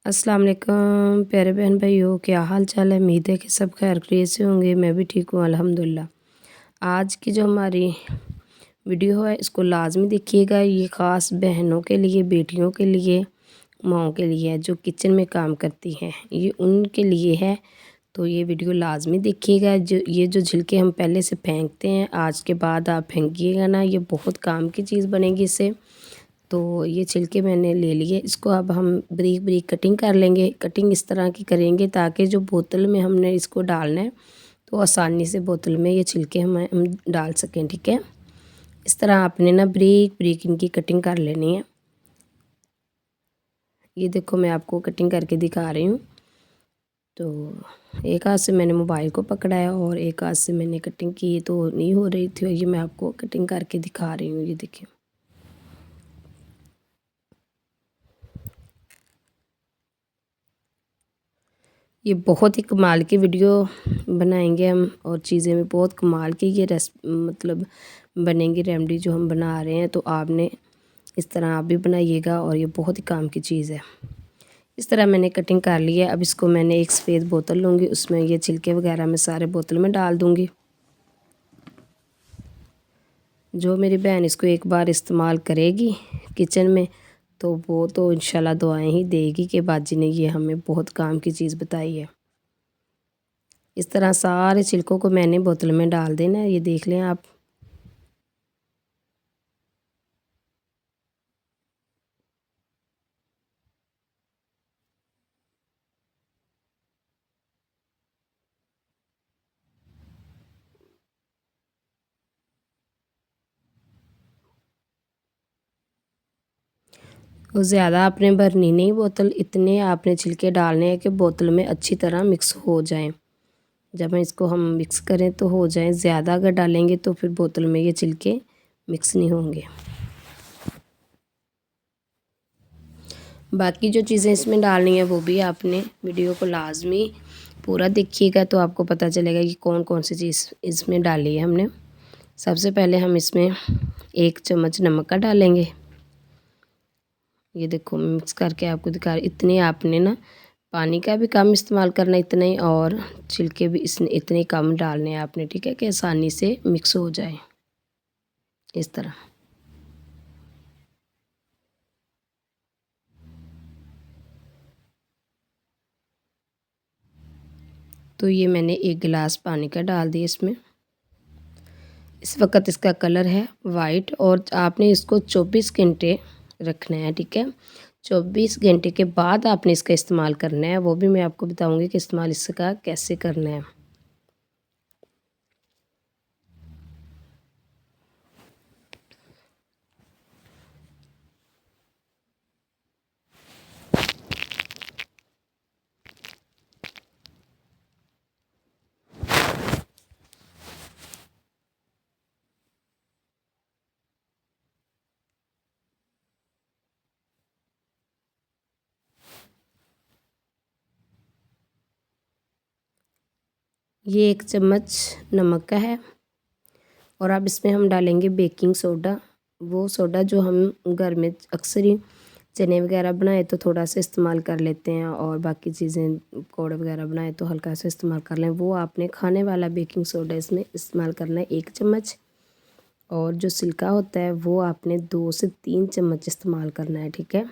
अस्सलाम वालेकुम प्यारे बहन भाइयों, क्या हाल चाल है। उम्मीद है कि सब खैर खैरियत से होंगे। मैं भी ठीक हूँ अल्हम्दुलिल्लाह। आज की जो हमारी वीडियो है इसको लाजमी देखिएगा। ये ख़ास बहनों के लिए, बेटियों के लिए, माओं के लिए है जो किचन में काम करती हैं, ये उनके लिए है। तो ये वीडियो लाजमी देखिएगा। जो ये जो छिलके हम पहले से फेंकते हैं, आज के बाद आप फेंकिएगा ना, ये बहुत काम की चीज़ बनेगी इससे। तो ये छिलके मैंने ले लिए, इसको अब हम बारीक बारीक कटिंग कर लेंगे। कटिंग इस तरह की करेंगे ताकि जो बोतल में हमने इसको डालना है तो आसानी से बोतल में ये छिलके हम डाल सकें। ठीक है, इस तरह आपने ना बारीक बारीक इनकी कटिंग कर लेनी है। ये देखो मैं आपको कटिंग करके दिखा रही हूँ। तो एक हाथ से मैंने मोबाइल को पकड़ा है और एक हाथ से मैंने कटिंग की, तो नहीं हो रही थी। ये मैं आपको कटिंग करके दिखा रही हूँ। ये देखिए, ये बहुत ही कमाल की वीडियो बनाएंगे हम, और चीज़ें भी बहुत कमाल की ये मतलब बनेंगी रेमेडी जो हम बना रहे हैं। तो आपने इस तरह आप भी बनाइएगा और ये बहुत ही काम की चीज़ है। इस तरह मैंने कटिंग कर ली है। अब इसको मैंने एक सफ़ेद बोतल लूँगी, उसमें ये छिलके वगैरह मैं सारे बोतल में डाल दूँगी। जो मेरी बहन इसको एक बार इस्तेमाल करेगी किचन में, तो वो तो इंशाल्लाह दुआएं ही देगी कि बाजी ने ये हमें बहुत काम की चीज़ बताई है। इस तरह सारे छिलकों को मैंने बोतल में डाल देना है। ये देख लें आप। और ज़्यादा आपने भरनी नहीं बोतल, इतने आपने छिलके डालने हैं कि बोतल में अच्छी तरह मिक्स हो जाएं। जब इसको हम मिक्स करें तो हो जाए। ज़्यादा अगर डालेंगे तो फिर बोतल में ये छिलके मिक्स नहीं होंगे। बाकी जो चीज़ें इसमें डालनी है वो भी आपने वीडियो को लाजमी पूरा देखिएगा, तो आपको पता चलेगा कि कौन कौन सी चीज़ इसमें डाली है हमने। सबसे पहले हम इसमें 1 चम्मच नमक का डालेंगे। ये देखो मैं मिक्स करके आपको दिखा रही। इतने आपने ना पानी का भी कम इस्तेमाल करना, इतना ही, और छिलके भी इतने कम डालने हैं आपने। ठीक है, कि आसानी से मिक्स हो जाए इस तरह। तो ये मैंने 1 गिलास पानी का डाल दिया इसमें। इस वक्त इसका कलर है वाइट, और आपने इसको 24 घंटे रखना है। ठीक है, 24 घंटे के बाद आपने इसका इस्तेमाल करना है। वो भी मैं आपको बताऊंगी कि इस्तेमाल इसका कैसे करना है। ये 1 चम्मच नमक का है, और अब इसमें हम डालेंगे बेकिंग सोडा। वो सोडा जो हम घर में अक्सर ही चने वगैरह बनाए तो थोड़ा सा इस्तेमाल कर लेते हैं, और बाकी चीज़ें पकौड़े वगैरह बनाए तो हल्का सा इस्तेमाल कर लें। वो आपने खाने वाला बेकिंग सोडा इसमें इस्तेमाल करना है 1 चम्मच। और जो सिल्का होता है वो आपने 2 से 3 चम्मच इस्तेमाल करना है। ठीक है,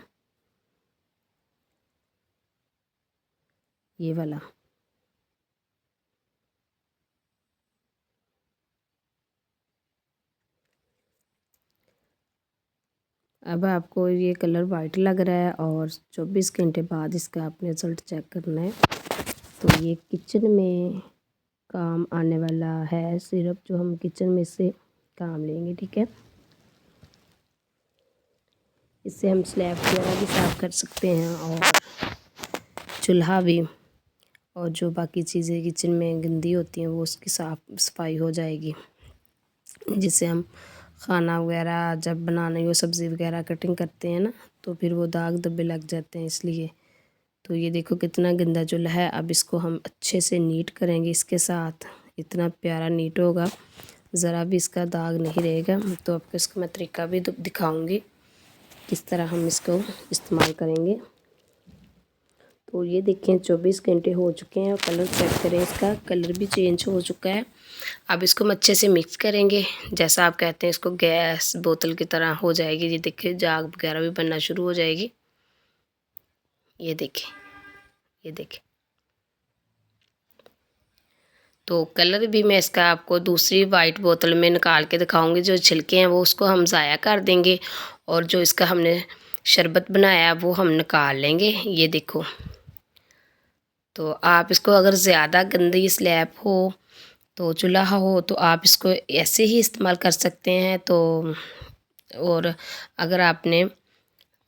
ये वाला। अब आपको ये कलर वाइट लग रहा है, और 24 घंटे बाद इसका आपने रिज़ल्ट चेक करना है। तो ये किचन में काम आने वाला है सिरप, जो हम किचन में से काम लेंगे। ठीक है, इससे हम स्लैब वगैरह भी साफ़ कर सकते हैं, और चूल्हा भी, और जो बाकी चीज़ें किचन में गंदी होती हैं वो उसकी साफ सफाई हो जाएगी। जिससे हम खाना वगैरह जब बनाने हो, सब्ज़ी वगैरह कटिंग करते हैं ना, तो फिर वो दाग धब्बे लग जाते हैं इसलिए। तो ये देखो कितना गंदा चूल्हा है। अब इसको हम अच्छे से नीट करेंगे इसके साथ। इतना प्यारा नीट होगा, ज़रा भी इसका दाग नहीं रहेगा। तो आपको इसका मैं तरीका भी दिखाऊंगी किस तरह हम इसको इस्तेमाल करेंगे। देखो ये देखें 24 घंटे हो चुके हैं और कलर चेक करें, इसका कलर भी चेंज हो चुका है। अब इसको हम अच्छे से मिक्स करेंगे, जैसा आप कहते हैं इसको गैस बोतल की तरह हो जाएगी। ये देखिए जाग वगैरह भी बनना शुरू हो जाएगी। ये देखें, ये देखें। तो कलर भी मैं इसका आपको दूसरी वाइट बोतल में निकाल के दिखाऊंगी। जो छिलके हैं वो उसको हम ज़ाया कर देंगे और जो इसका हमने शरबत बनाया वो हम निकाल लेंगे। ये देखो, तो आप इसको अगर ज़्यादा गंदी स्लैब हो तो चूल्हा हो तो आप इसको ऐसे ही इस्तेमाल कर सकते हैं। तो और अगर आपने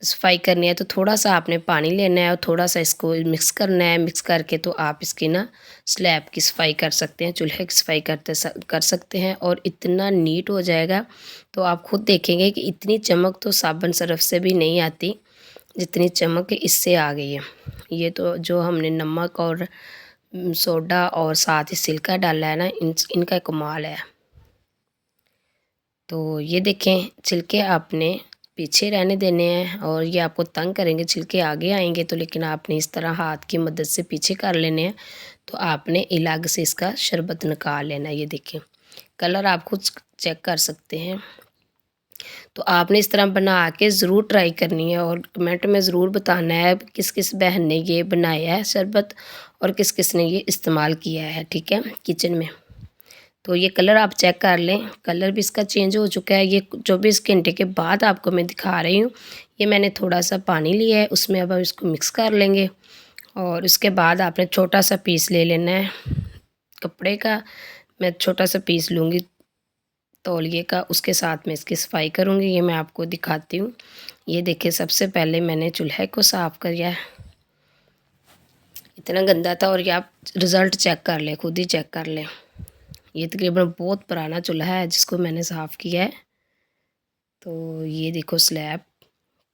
सफाई करनी है तो थोड़ा सा आपने पानी लेना है और थोड़ा सा इसको मिक्स करना है। मिक्स करके तो आप इसकी ना स्लैब की सफाई कर सकते हैं, चूल्हे की सफाई कर सकते हैं और इतना नीट हो जाएगा। तो आप खुद देखेंगे कि इतनी चमक तो साबुन सरफ से भी नहीं आती जितनी चमक इससे आ गई है। ये तो जो हमने नमक और सोडा और साथ ही सिल्का डाला है ना, इनका कमाल है। तो ये देखें, छिलके आपने पीछे रहने देने हैं और ये आपको तंग करेंगे, छिलके आगे आएंगे तो, लेकिन आपने इस तरह हाथ की मदद से पीछे कर लेने हैं। तो आपने अलग से इसका शरबत निकाल लेना है। ये देखें, कलर आप खुद चेक कर सकते हैं। तो आपने इस तरह बना के ज़रूर ट्राई करनी है और कमेंट में ज़रूर बताना है किस किस बहन ने ये बनाया है शरबत और किस किस ने ये इस्तेमाल किया है, ठीक है, किचन में। तो ये कलर आप चेक कर लें, कलर भी इसका चेंज हो चुका है। ये 24 घंटे के बाद आपको मैं दिखा रही हूँ। ये मैंने थोड़ा सा पानी लिया है, उसमें अब हम इसको मिक्स कर लेंगे और उसके बाद आपने छोटा सा पीस ले लेना है कपड़े का। मैं छोटा सा पीस लूँगी तौलिए का, उसके साथ में इसकी सफाई करूँगी। ये मैं आपको दिखाती हूँ। ये देखिए, सबसे पहले मैंने चूल्हे को साफ़ किया है, इतना गंदा था। और ये आप रिज़ल्ट चेक कर लें, खुद ही चेक कर लें। ये तकरीबन बहुत पुराना चूल्हा है जिसको मैंने साफ़ किया है। तो ये देखो स्लैब,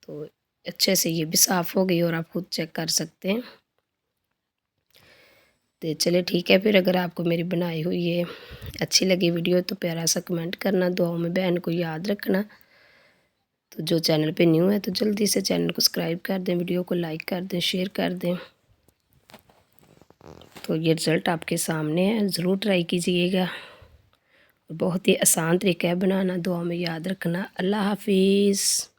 तो अच्छे से ये भी साफ़ हो गई और आप खुद चेक कर सकते हैं। तो चलिए ठीक है, फिर अगर आपको मेरी बनाई हुई ये अच्छी लगी वीडियो तो प्यारा सा कमेंट करना, दुआओं में बहन को याद रखना। तो जो चैनल पे न्यू है तो जल्दी से चैनल को सब्सक्राइब कर दें, वीडियो को लाइक कर दें, शेयर कर दें। तो ये रिज़ल्ट आपके सामने है, ज़रूर ट्राई कीजिएगा। बहुत ही आसान तरीका है बनाना, दुआ में याद रखना। अल्लाह हाफिज़।